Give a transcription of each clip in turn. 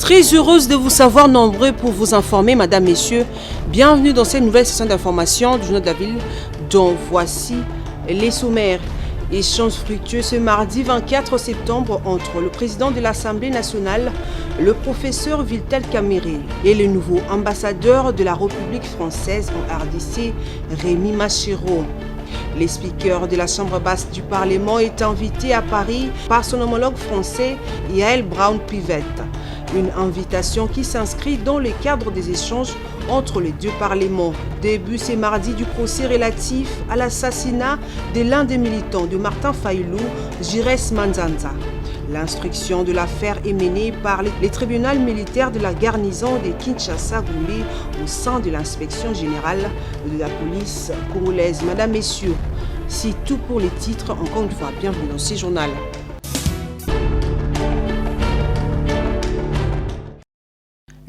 Très heureuse de vous savoir nombreux pour vous informer, Madame, Messieurs. Bienvenue dans cette nouvelle session d'information du Journal de la Ville, dont voici les sommaires. Échange fructueux ce mardi 24 septembre entre le président de l'Assemblée nationale, le professeur Vital Kamerhe, et le nouveau ambassadeur de la République française en RDC, Rémi Machero. Le speaker de la Chambre basse du Parlement est invité à Paris par son homologue français, Yael Braun-Pivet. Une invitation qui s'inscrit dans le cadre des échanges entre les deux parlements. Début ce mardi du procès relatif à l'assassinat de l'un des militants de Martin Fayulu, Jires Manzanza. L'instruction de l'affaire est menée par les tribunaux militaires de la garnison de Kinshasa-Goumbé au sein de l'inspection générale de la police congolaise. Madame, Messieurs, c'est tout pour les titres. Encore une fois, bienvenue dans ce journal.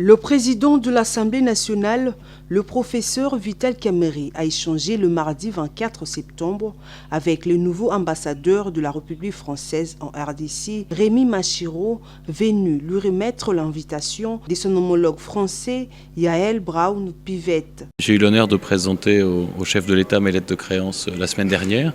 Le président de l'Assemblée nationale, le professeur Vital Kamerhe, a échangé le mardi 24 septembre avec le nouveau ambassadeur de la République française en RDC, Rémi Machero, venu lui remettre l'invitation de son homologue français, Yael Braun-Pivet. J'ai eu l'honneur de présenter au chef de l'État mes lettres de créance la semaine dernière,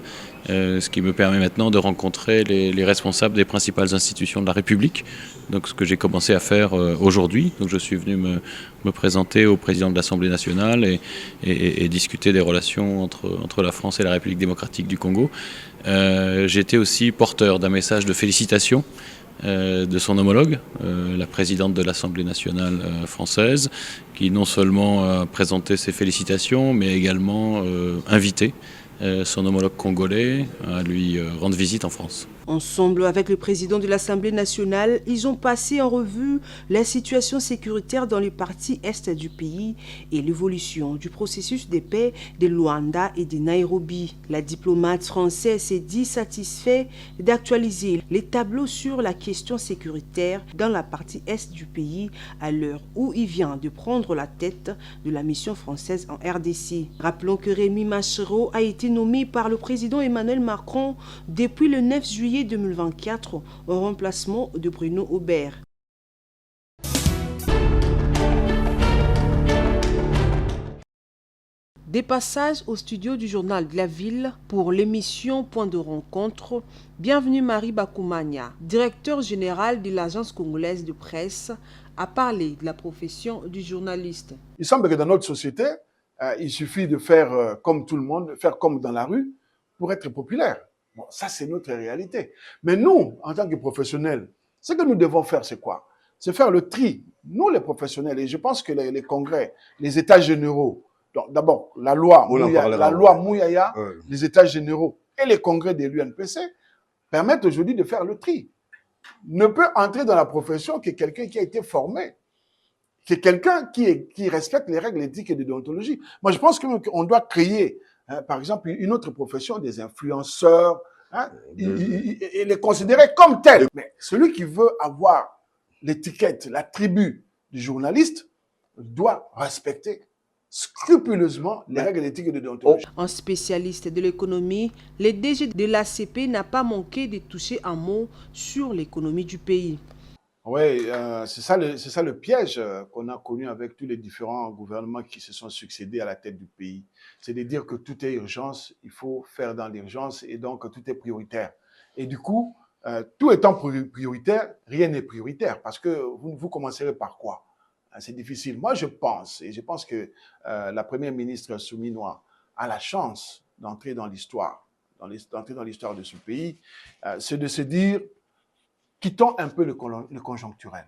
ce qui me permet maintenant de rencontrer les responsables des principales institutions de la République. Donc ce que j'ai commencé à faire aujourd'hui. Donc je suis venu me présenter au président de l'Assemblée nationale et discuter des relations entre la France et la République démocratique du Congo. J'étais aussi porteur d'un message de félicitations de son homologue, la présidente de l'Assemblée nationale française, qui non seulement a présenté ses félicitations, mais également invité son homologue congolais à lui rendre visite en France. Ensemble avec le président de l'Assemblée nationale, ils ont passé en revue la situation sécuritaire dans les parties est du pays et l'évolution du processus de paix de Luanda et de Nairobi. La diplomate française s'est dit satisfait d'actualiser les tableaux sur la question sécuritaire dans la partie est du pays à l'heure où il vient de prendre la tête de la mission française en RDC. Rappelons que Rémi Machero a été nommé par le président Emmanuel Macron depuis le 9 juillet 2024 au remplacement de Bruno Aubert. Des passages au studio du Journal de la Ville pour l'émission Point de rencontre. Bienvenue Marie Bakoumania, directeur général de l'Agence congolaise de presse, a parlé de la profession du journaliste. Il semble que dans notre société, il suffit de faire comme tout le monde, faire comme dans la rue pour être populaire. Bon, ça, c'est notre réalité. Mais nous, en tant que professionnels, ce que nous devons faire, c'est quoi? C'est faire le tri. Nous, les professionnels, et je pense que les congrès, les états généraux, d'abord, la loi Mouyaya, les états généraux et les congrès de l'UNPC permettent aujourd'hui de faire le tri. Ne peut entrer dans la profession que quelqu'un qui a été formé, que quelqu'un qui respecte les règles éthiques et de déontologie. Moi, je pense qu'on doit créer par exemple, une autre profession, des influenceurs, et les considérer comme tels. Mais celui qui veut avoir l'étiquette, la tribu du journaliste, doit respecter scrupuleusement les règles d'éthique et de déontologie. Un spécialiste de l'économie, le DG de l'ACP n'a pas manqué de toucher un mot sur l'économie du pays. Oui, c'est ça le piège qu'on a connu avec tous les différents gouvernements qui se sont succédés à la tête du pays. C'est de dire que tout est urgence, il faut faire dans l'urgence et donc tout est prioritaire. Et du coup, tout étant prioritaire, rien n'est prioritaire parce que vous commencerez par quoi? C'est difficile. Moi, je pense que la première ministre Souminois a la chance d'entrer dans l'histoire, d'entrer dans l'histoire de ce pays, c'est de se dire quittons un peu le conjoncturel.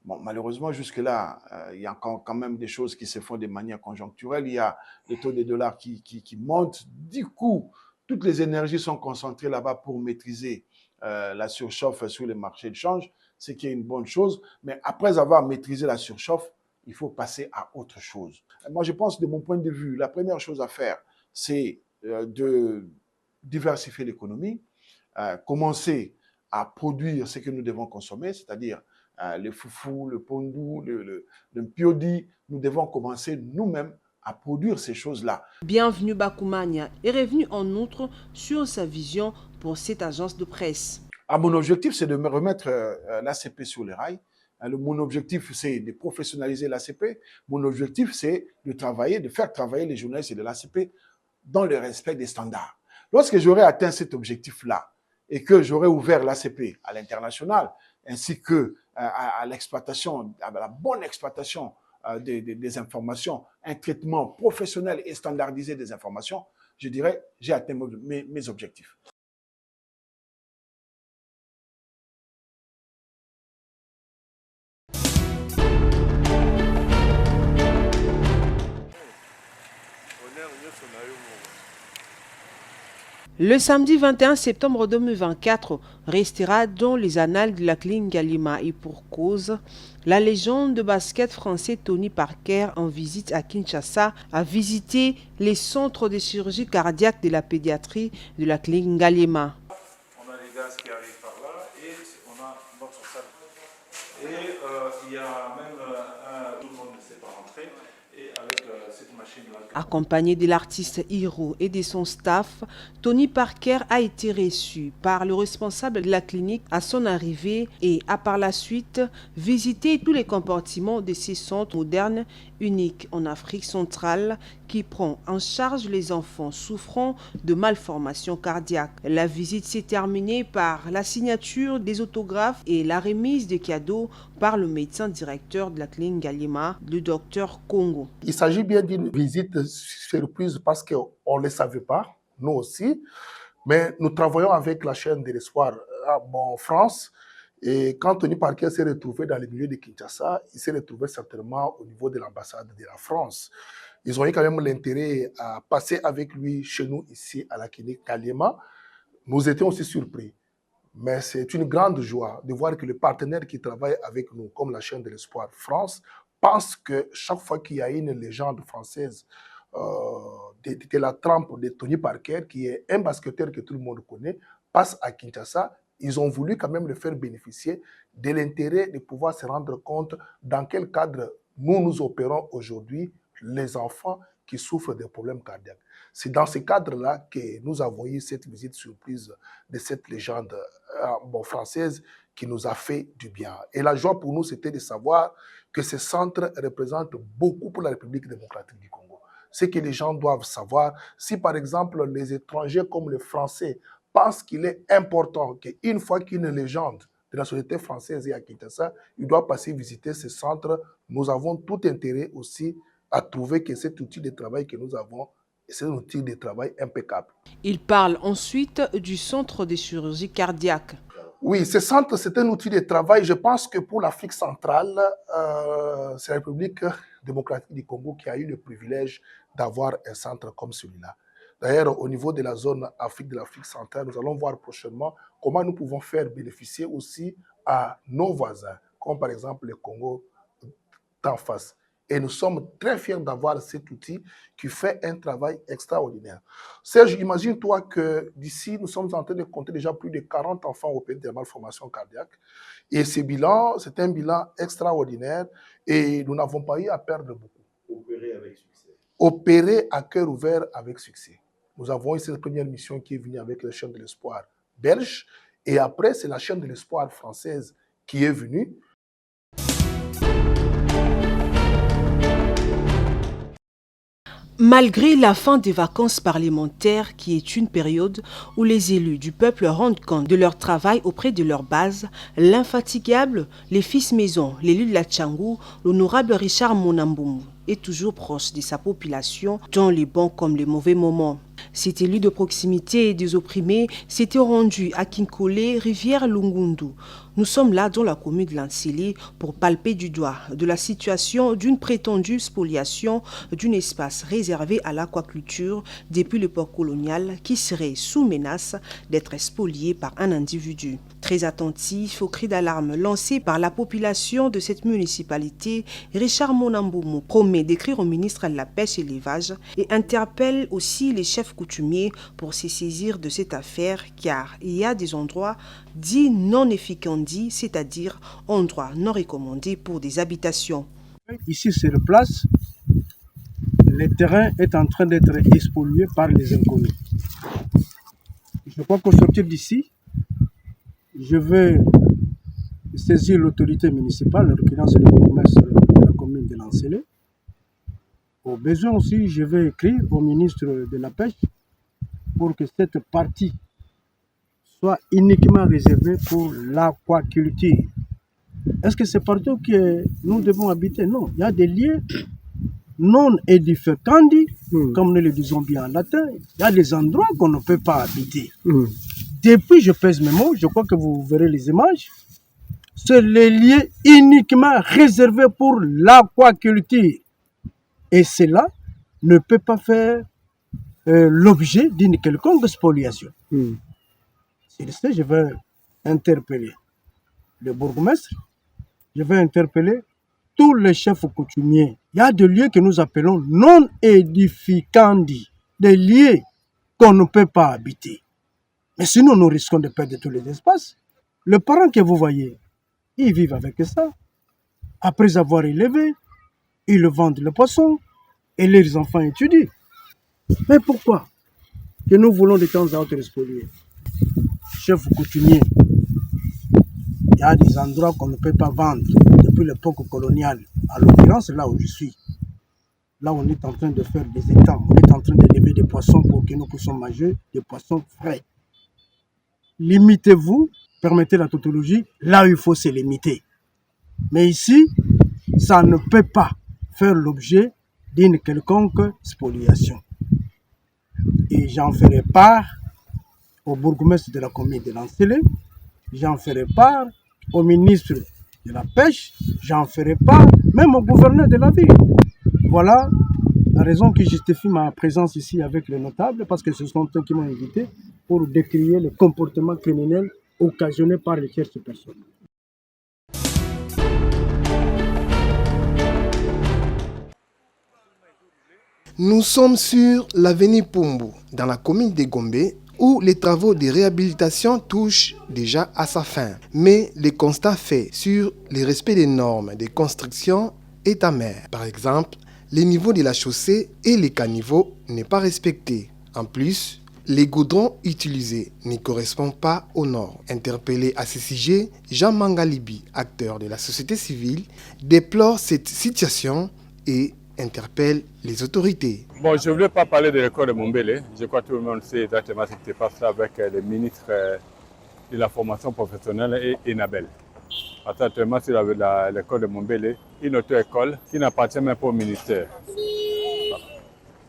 Bon, malheureusement, jusque-là, il y a quand même des choses qui se font de manière conjoncturelle. Il y a le taux des dollars qui monte. Du coup, toutes les énergies sont concentrées là-bas pour maîtriser la surchauffe sur les marchés de change, ce qui est une bonne chose. Mais après avoir maîtrisé la surchauffe, il faut passer à autre chose. Moi, je pense, de mon point de vue, la première chose à faire, c'est de diversifier l'économie, commencer à produire ce que nous devons consommer, c'est-à-dire le foufou, le pondou, le mpiodi. Nous devons commencer nous-mêmes à produire ces choses-là. Bienvenue Bakoumania est revenu en outre sur sa vision pour cette agence de presse. Mon objectif, c'est de me remettre l'ACP sur les rails Mon objectif, c'est de professionnaliser l'ACP. Mon objectif, c'est de faire travailler les journalistes de l'ACP dans le respect des standards. Lorsque j'aurai atteint cet objectif-là et que j'aurai ouvert l'ACP à l'international, ainsi que à l'exploitation, à la bonne exploitation des informations, un traitement professionnel et standardisé des informations, je dirais, j'ai atteint mes objectifs. Le samedi 21 septembre 2024 restera dans les annales de la clinique Galima et pour cause, la légende de basket français Tony Parker en visite à Kinshasa a visité les centres de chirurgie cardiaque de la pédiatrie de la clinique Galima. On a les gaz qui arrivent par là et on a notre salle. Et il y a même tout le monde ne sait pas rentrer. Et avec cette machine-là. Accompagné de l'artiste Hiro et de son staff, Tony Parker a été reçu par le responsable de la clinique à son arrivée et a par la suite visité tous les compartiments de ces centres modernes uniques en Afrique centrale qui prend en charge les enfants souffrant de malformations cardiaques. La visite s'est terminée par la signature des autographes et la remise de cadeaux par le médecin directeur de la clinique Galima, le docteur Congo. Il s'agit bien d'une visite surprise parce qu'on ne le savait pas, nous aussi, mais nous travaillons avec la chaîne de l'espoir en France. Et quand Tony Parker s'est retrouvé dans les milieux de Kinshasa, il s'est retrouvé certainement au niveau de l'ambassade de la France. Ils ont eu quand même l'intérêt à passer avec lui chez nous ici à la clinique Galima. Nous étions aussi surpris. Mais c'est une grande joie de voir que les partenaires qui travaillent avec nous, comme la chaîne de l'espoir France, pensent que chaque fois qu'il y a une légende française de la trempe de Tony Parker, qui est un basketteur que tout le monde connaît, passe à Kinshasa, ils ont voulu quand même le faire bénéficier de l'intérêt de pouvoir se rendre compte dans quel cadre nous opérons aujourd'hui les enfants qui souffrent de problèmes cardiaques. C'est dans ce cadre-là que nous avons eu cette visite surprise de cette légende française qui nous a fait du bien. Et la joie pour nous, c'était de savoir que ce centre représente beaucoup pour la République démocratique du Congo. Ce que les gens doivent savoir, si par exemple les étrangers comme les Français pensent qu'il est important qu'une fois qu'une légende de la société française est à Kinshasa, il doit passer visiter ce centre, nous avons tout intérêt aussi à trouver que cet outil de travail que nous avons, c'est un outil de travail impeccable. Il parle ensuite du centre de chirurgie cardiaque. Oui, ce centre, c'est un outil de travail. Je pense que pour l'Afrique centrale, c'est la République démocratique du Congo qui a eu le privilège d'avoir un centre comme celui-là. D'ailleurs, au niveau de la zone Afrique de l'Afrique centrale, nous allons voir prochainement comment nous pouvons faire bénéficier aussi à nos voisins, comme par exemple le Congo d'en face. Et nous sommes très fiers d'avoir cet outil qui fait un travail extraordinaire. Serge, imagine-toi que d'ici, nous sommes en train de compter déjà plus de 40 enfants opérés de malformations cardiaques. Et ce bilan, c'est un bilan extraordinaire et nous n'avons pas eu à perdre beaucoup. Opérer avec succès. Opérer à cœur ouvert avec succès. Nous avons eu cette première mission qui est venue avec la chaîne de l'espoir belge. Et après, c'est la chaîne de l'espoir française qui est venue. Malgré la fin des vacances parlementaires, qui est une période où les élus du peuple rendent compte de leur travail auprès de leur base, l'infatigable, les fils maison, l'élu de la Tchangou, l'honorable Richard Monamboumou, est toujours proche de sa population dans les bons comme les mauvais moments. Cet élu de proximité et des opprimés s'était rendu à Kinkole, rivière Lungundu. Nous sommes là dans la commune de Lansili pour palper du doigt de la situation d'une prétendue spoliation d'un espace réservé à l'aquaculture depuis l'époque coloniale qui serait sous menace d'être spolié par un individu. Très attentif aux cris d'alarme lancés par la population de cette municipalité, Richard Monamboumou promet d'écrire au ministre de la Pêche et l'Élevage et interpelle aussi les chefs coutumiers pour se saisir de cette affaire car il y a des endroits dits non efficandis, c'est-à-dire endroits non recommandés pour des habitations. Ici sur place, le terrain est en train d'être spolié par les inconnus. Je crois qu'au sortir d'ici, je vais saisir l'autorité municipale, en l'occurrence le bourgmestre de la commune de Lancelé. Au besoin aussi, je vais écrire au ministre de la Pêche pour que cette partie soit uniquement réservée pour l'aquaculture. Est-ce que c'est partout que nous devons habiter? Non, il y a des lieux non edificandi, comme nous le disons bien en latin. Il y a des endroits qu'on ne peut pas habiter. Depuis, je pèse mes mots, je crois que vous verrez les images. C'est les lieux uniquement réservés pour l'aquaculture. Et cela ne peut pas faire l'objet d'une quelconque spoliation. Sur ce, je vais interpeller le bourgmestre, je vais interpeller tous les chefs coutumiers. Il y a des lieux que nous appelons non edificandi, des lieux qu'on ne peut pas habiter. Mais sinon, nous risquons de perdre tous les espaces. Les parents que vous voyez, ils vivent avec ça. Après avoir élevé, ils vendent le poisson et leurs enfants étudient. Mais pourquoi que nous voulons de temps à autre spolier? Chef coutumier, il y a des endroits qu'on ne peut pas vendre depuis l'époque coloniale. À l'occurrence, là où je suis, là on est en train de faire des étangs, on est en train d'élever des poissons pour que nous puissions manger des poissons frais. Limitez-vous, permettez la tautologie, là où il faut se limiter. Mais ici, ça ne peut pas faire l'objet d'une quelconque spoliation. Et j'en ferai part au bourgmestre de la commune de Lancelé, j'en ferai part au ministre de la Pêche, j'en ferai part même au gouverneur de la ville. Voilà la raison qui justifie ma présence ici avec les notables, parce que ce sont eux qui m'ont invité pour décrier le comportement criminel occasionné par les tierces personnes. Nous sommes sur l'avenue Pumbu, dans la commune de Gombe, où les travaux de réhabilitation touchent déjà à sa fin. Mais le constat fait sur le respect des normes de construction est amer. Par exemple, le niveau de la chaussée et les caniveaux n'est pas respecté. En plus, les goudrons utilisés ne correspondent pas aux normes. Interpellé à ce sujet, Jean Mangalibi, acteur de la société civile, déplore cette situation et interpelle les autorités. Bon, je ne voulais pas parler de l'école de Mombele. Je crois que tout le monde sait exactement ce qui se passe là avec le ministre de la formation professionnelle et Enabel. Parce qu'actuellement, c'est l'école de Mombele, une auto-école qui n'appartient même pas au ministère.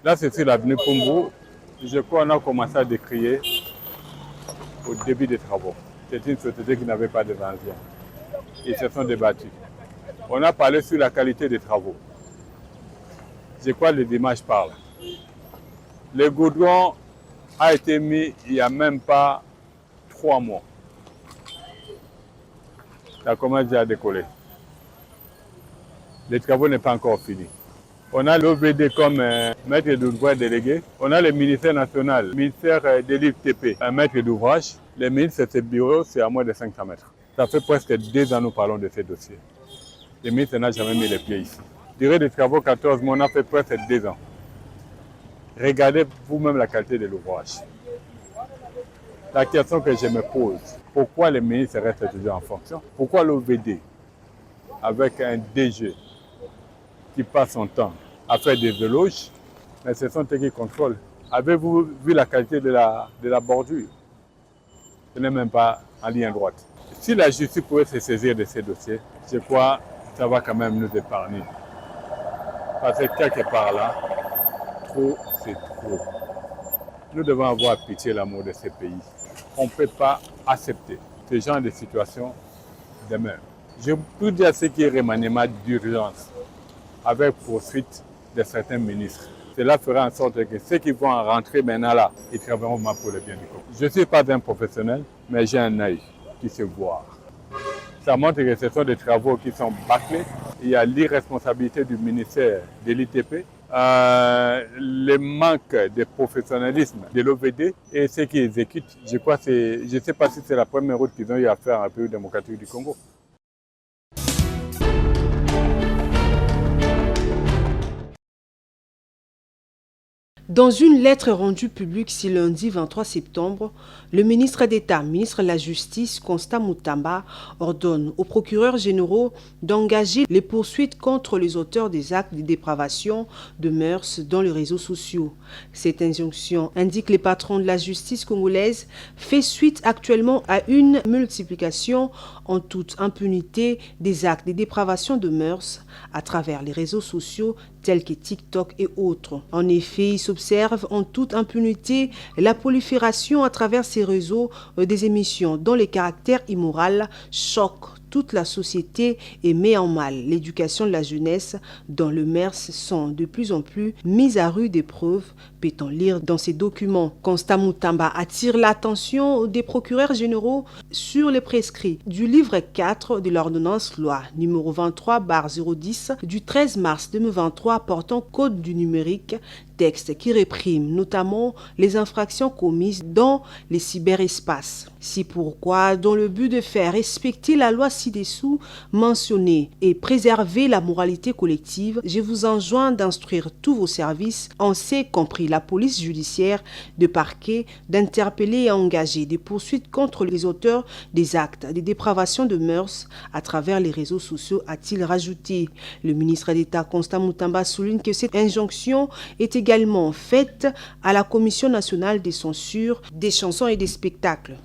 Là, c'est sur l'avenue Pumbu. Je crois qu'on a commencé à décrier au début des travaux. C'est une société qui n'avait pas de anciens. Ils se sont débattus. On a parlé sur la qualité des travaux. C'est quoi les images parlent. Le goudron a été mis il n'y a même pas 3 mois. Ça commence déjà à décoller. Les travaux n'est pas encore finis. On a l'OVD comme maître d'ouvrage délégué. On a le ministère national, le ministère de l'ITP, un maître d'ouvrage. Le ministre de ce bureau, c'est à moins de 500 mètres. Ça fait presque 2 ans que nous parlons de ces dossiers. Le ministre n'a jamais mis les pieds ici. Durée des travaux 14 mois, on a fait presque 2 ans. Regardez vous-même la qualité de l'ouvrage. La question que je me pose, pourquoi le ministre reste toujours en fonction? Pourquoi l'OVD, avec un DG qui passe son temps à faire des éloges, mais ce sont eux qui contrôlent? Avez-vous vu la qualité de la bordure? Ce n'est même pas en ligne droite. Si la justice pouvait se saisir de ces dossiers, je crois que ça va quand même nous épargner. Parce que quelque part là, trop c'est trop. Nous devons avoir pitié l'amour de ces pays. On ne peut pas accepter ce genre de situation demain. Je peux dire ce qui est remaniement d'urgence avec poursuite de certains ministres. Cela fera en sorte que ceux qui vont rentrer maintenant là, ils travailleront pour le bien du Congo. Je ne suis pas un professionnel, mais j'ai un œil qui se voit. Ça montre que ce sont des travaux qui sont bâclés. Il y a l'irresponsabilité du ministère de l'ITP, le manque de professionnalisme de l'OVD et ceux qui exécutent. Je ne sais pas si c'est la première route qu'ils ont eu à faire en République démocratique du Congo. Dans une lettre rendue publique ce lundi 23 septembre, le ministre d'État, ministre de la Justice, Constant Moutamba, ordonne aux procureurs généraux d'engager les poursuites contre les auteurs des actes de dépravation de mœurs dans les réseaux sociaux. Cette injonction, indique les patrons de la justice congolaise, fait suite actuellement à une multiplication en toute impunité des actes de dépravation de mœurs à travers les réseaux sociaux tels que TikTok et autres. En effet, il s'observe en toute impunité la prolifération à travers ces réseaux des émissions dont les caractères immoraux choquent toute la société et met en mal l'éducation de la jeunesse dont les mœurs sont de plus en plus mises à rude épreuve, peut-on lire dans ces documents. Constant Moutamba attire l'attention des procureurs généraux sur les prescrits du livre 4 de l'ordonnance loi numéro 23/010 du 13 mars 2023 portant code du numérique, texte qui réprime notamment les infractions commises dans les cyberespaces. C'est pourquoi, dans le but de faire respecter la loi ci-dessous mentionnée et préserver la moralité collective, je vous enjoins d'instruire tous vos services, en y compris la police judiciaire, de parquet, d'interpeller et engager des poursuites contre les auteurs des actes de dépravation de mœurs à travers les réseaux sociaux, a-t-il rajouté. Le ministre d'État Constant Moutamba souligne que cette injonction est également faite à la Commission nationale de censure des chansons et des spectacles.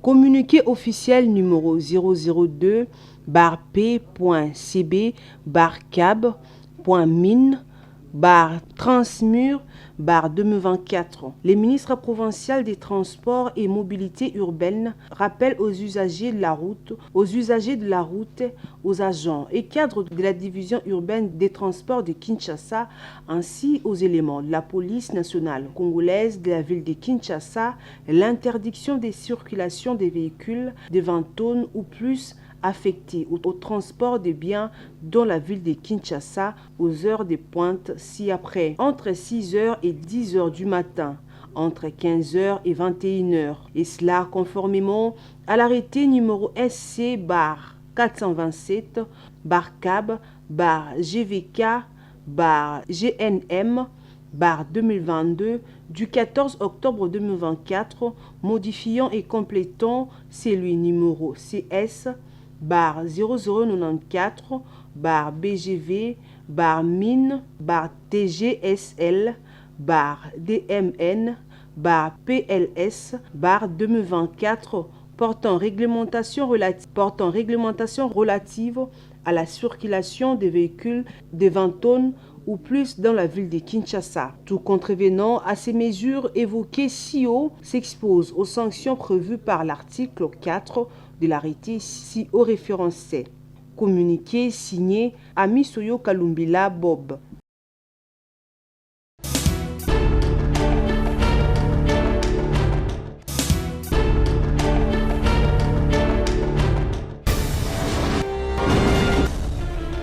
Communiqué officiel numéro 002-P.CB-Cab.Mine-Transmur-2024. Les ministres provinciaux des Transports et Mobilité urbaine rappellent aux usagers de la route, aux agents et cadres de la division urbaine des transports de Kinshasa, ainsi aux éléments de la police nationale congolaise de la ville de Kinshasa, l'interdiction des circulations des véhicules de 20 tonnes ou plus affectés au transport des biens dans la ville de Kinshasa aux heures de pointe ci-après, entre 6h et 10h du matin, entre 15h et 21h, et cela conformément à l'arrêté numéro SC-427-GVK-GNM-2022 du 14 octobre 2024, modifiant et complétant celui numéro CS-0094-BGV-MIN-TGSL-DMN-PLS-2024 portant réglementation relative à la circulation des véhicules de 20 tonnes ou plus dans la ville de Kinshasa. Tout contrevenant à ces mesures évoquées si haut s'expose aux sanctions prévues par l'article 4 de l'arrêté si haut référencé. Communiqué signé Amisoyo Kalumbila Bob.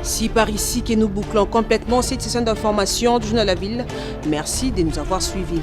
C'est par ici que nous bouclons complètement cette session d'information du Journal de la Ville. Merci de nous avoir suivis.